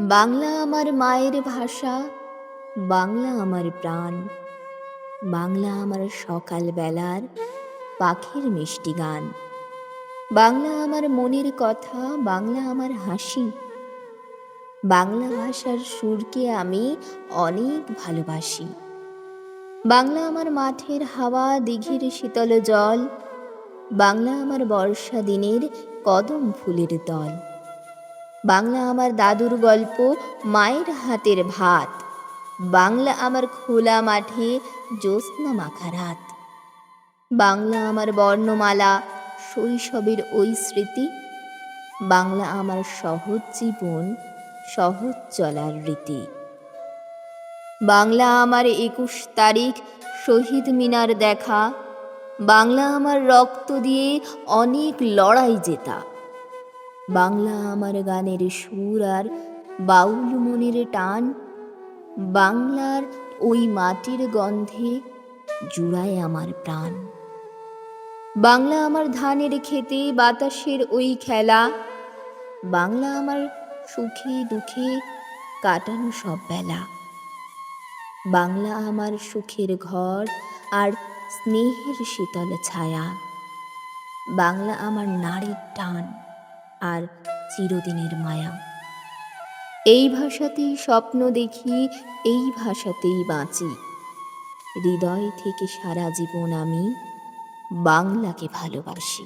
বাংলা আমার মায়ের ভাষা, বাংলা আমার প্রাণ, বাংলা আমার সকাল বেলার পাখির মিষ্টি গান, বাংলা আমার মনের কথা, বাংলা আমার হাসি। বাংলা ভাষার সুরকে আমি অনেক ভালোবাসি। বাংলা আমার মাঠের হাওয়া, দিঘির শীতল জল, বাংলা আমার বর্ষা দিনের কদম ফুলের দল। বাংলা আমার দাদুর গল্প, মায়ের হাতের ভাত, বাংলা আমার খোলা মাঠে জ্যোৎস্না মাখা রাত। বাংলা আমার বর্ণমালা, শৈশবের ওই স্মৃতি, বাংলা আমার সহজ জীবন, সহজ চলার রীতি। বাংলা আমার ২১ তারিখ শহীদ মিনার দেখা, বাংলা আমার রক্ত দিয়ে অনেক লড়াই জেতা। বাংলা আমার গানের সুর আর বাউল মনের টান, বাংলার ওই মাটির গন্ধে জুড়ায় আমার প্রাণ। বাংলা আমার ধানের খেতে বাতাসের ওই খেলা, বাংলা আমার সুখে দুঃখে কাটানো সব বেলা। বাংলা আমার সুখের ঘর আর স্নেহের শীতল ছায়া, বাংলা আমার নাড়ির টান আর চিরদিনের মায়া। এই ভাষাতেই স্বপ্ন দেখি, এই ভাষাতেই বাঁচি। হৃদয় থেকে সারা জীবন আমি বাংলাকে ভালোবাসি।